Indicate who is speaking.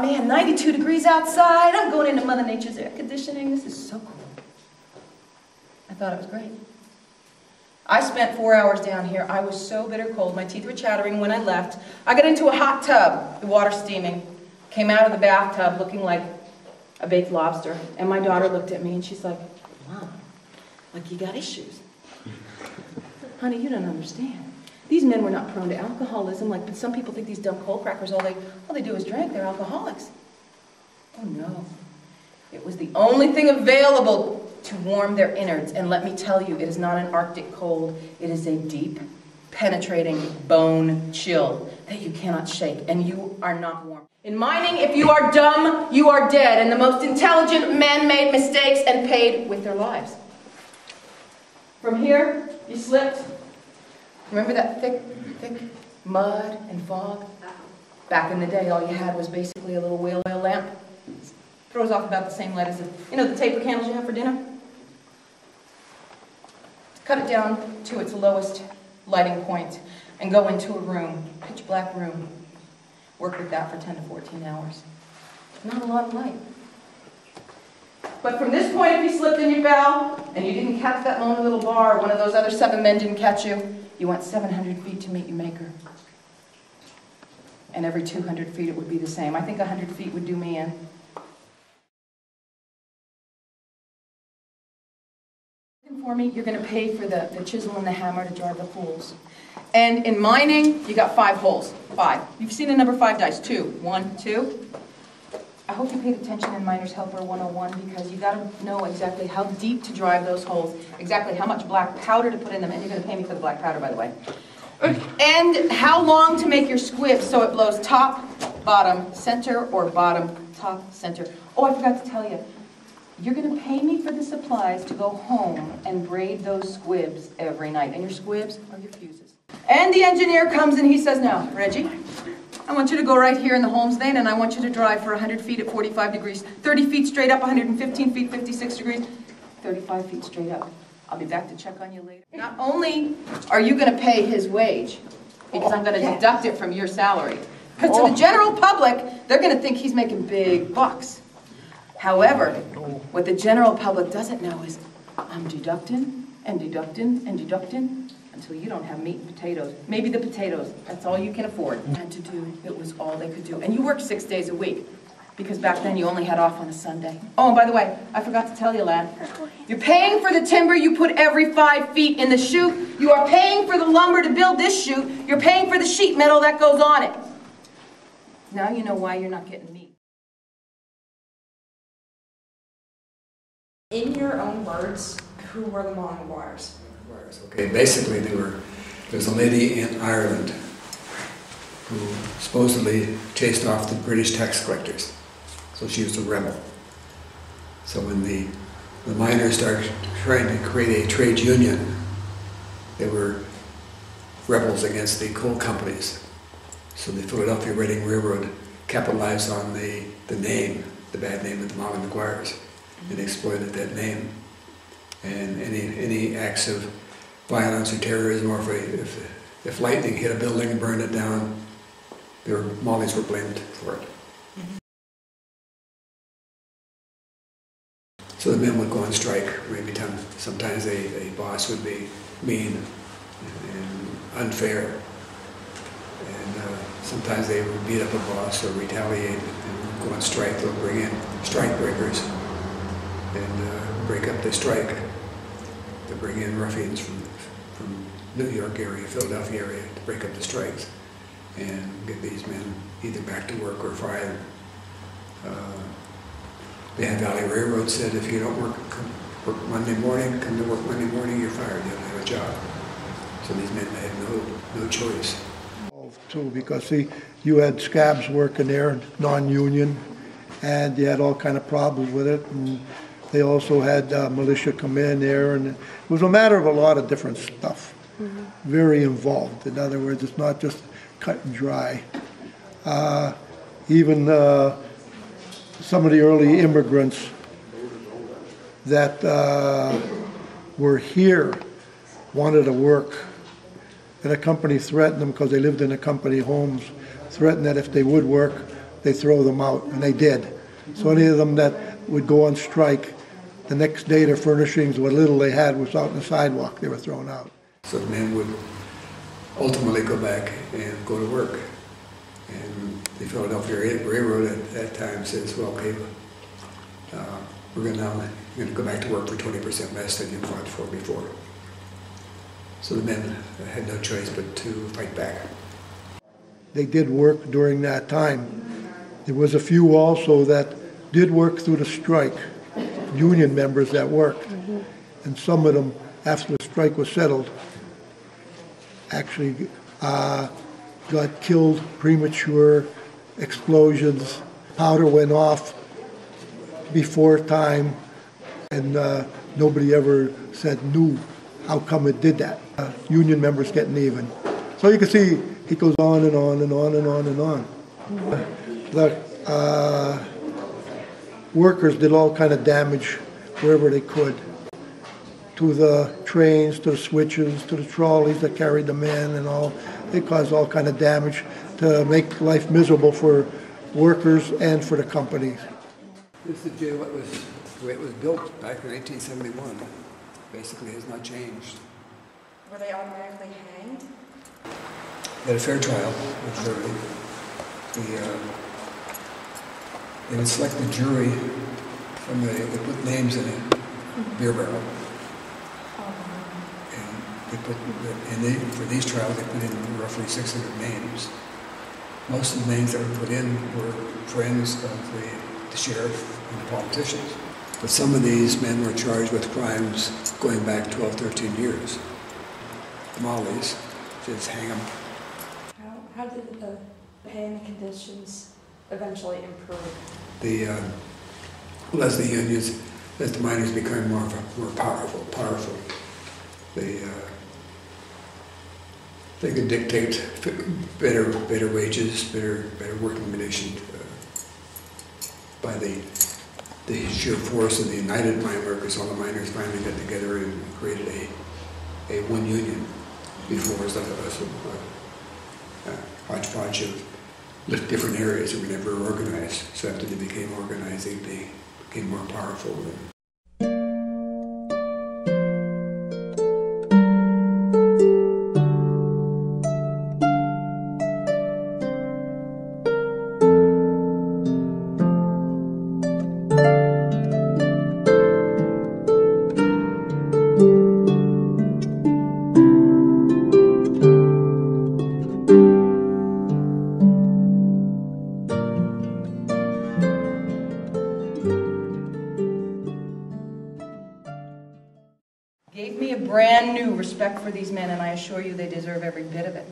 Speaker 1: man, 92 degrees outside. I'm going into Mother Nature's air conditioning. This is so cool. I thought it was great. I spent 4 hours down here. I was so bitter cold. My teeth were chattering when I left. I got into a hot tub, the water steaming. Came out of the bathtub looking like a baked lobster. And my daughter looked at me and she's like, Mom, like you got issues. Honey, you don't understand. These men were not prone to alcoholism like some people think these dumb coal crackers, all they do is drink. They're alcoholics. Oh no. It was the only thing available to warm their innards. And let me tell you, it is not an Arctic cold. It is a deep, penetrating bone chill that you cannot shake, and you are not warm. In mining, if you are dumb, you are dead, and the most intelligent men made mistakes and paid with their lives. From here, you slipped. Remember that thick mud and fog? Back in the day, all you had was basically a little whale oil lamp. Throws off about the same light as the taper candles you have for dinner. Cut it down to its lowest lighting point and go into a room, pitch black room. Work with that for 10 to 14 hours. Not a lot of light. But from this point, if you slipped and you fell, and you didn't catch that lonely little bar, or one of those other 7 men didn't catch you, you went 700 feet to meet your maker. And every 200 feet it would be the same. I think 100 feet would do me in. For me, you're going to pay for the chisel and the hammer to drive the holes. And in mining, you got 5 holes. 5. You've seen the number 5 dice. 2. 1, 2. I hope you paid attention in Miner's Helper 101 because you got to know exactly how deep to drive those holes, exactly how much black powder to put in them, and you're going to pay me for the black powder, by the way. And how long to make your squib so it blows top, bottom, center, or bottom, top, center. Oh, I forgot to tell you. You're going to pay me for the supplies to go home and braid those squibs every night. And your squibs are your fuses. And the engineer comes and he says, now, Reggie, I want you to go right here in the Holmes lane and I want you to drive for 100 feet at 45 degrees, 30 feet straight up, 115 feet, 56 degrees, 35 feet straight up. I'll be back to check on you later. Not only are you going to pay his wage, because I'm going to deduct it from your salary, but to the general public, they're going to think he's making big bucks. However, what the general public doesn't know is I'm deducting and deducting and deducting until you don't have meat and potatoes. Maybe the potatoes. That's all you can afford. Had to do. It was all they could do. And you worked 6 days a week because back then you only had off on a Sunday. Oh, and by the way, I forgot to tell you, lad. You're paying for the timber you put every 5 feet in the chute. You are paying for the lumber to build this chute. You're paying for the sheet metal that goes on it. Now you know why you're not getting meat.
Speaker 2: In your own words, who were the Maguires?
Speaker 3: Okay, basically there was a lady in Ireland who supposedly chased off the British tax collectors. So she was a rebel. So when the miners started trying to create a trade union, they were rebels against the coal companies. So the Philadelphia Reading Railroad capitalized on the name, the bad name of the Maguires, and exploited that name. And any acts of violence or terrorism, or if lightning hit a building and burned it down, their Mollies were blamed for it. So the men would go on strike. Maybe sometimes a boss would be mean and unfair, and sometimes they would beat up a boss or retaliate and go on strike. They'll bring in strike breakers and break up the strike. They bring in ruffians from New York area, Philadelphia area to break up the strikes and get these men either back to work or fired. The Ann Valley Railroad said if you don't work Monday morning, come to work Monday morning, you're fired, you don't have a job. So these men had no choice.
Speaker 4: Too, because see, you had scabs working there, non-union, and you had all kind of problems with it. And they also had militia come in there, and it was a matter of a lot of different stuff. Very involved. In other words, it's not just cut and dry. Even some of the early immigrants that were here wanted to work, and a company threatened them because they lived in the company homes, threatened that if they would work, they throw them out, and they did. So any of them that would go on strike, the next day their furnishings, what little they had was out on the sidewalk, they were thrown out.
Speaker 3: So the men would ultimately go back and go to work. And the Philadelphia Railroad at that time says, well, okay, we're going to go back to work for 20% less than you fought for before. So the men had no choice but to fight back.
Speaker 4: They did work during that time. There was a few also that did work through the strike, union members that worked. And some of them, after the strike was settled, actually got killed, premature explosions, powder went off before time, and nobody ever knew how come it did that. Union members getting even. So you can see it goes on and on and on and on and on. The workers did all kind of damage wherever they could, to the trains, to the switches, to the trolleys that carried the men and all. They caused all kind of damage to make life miserable for workers and for the companies.
Speaker 3: This is the way it was built back in 1871. Basically has not changed.
Speaker 2: Were they automatically hanged?
Speaker 3: They had a fair trial, jury. They would select the jury from they put names in a beer barrel. And for these trials, they put in roughly 600 names. Most of the names that were put in were friends of the sheriff and the politicians. But some of these men were charged with crimes going back 12, 13 years. Mollies, just hang them.
Speaker 2: How did the pay and conditions eventually improve?
Speaker 3: Well, as the unions, as the miners became more powerful, they could dictate better wages, better working conditions by the sheer force of the United Mine Workers. All the miners finally got together and created a one union. Before it was a hodgepodge of different areas that were never organized. So after they became organized, they became more powerful.
Speaker 1: Gave me a brand new respect for these men, and I assure you they deserve every bit of it.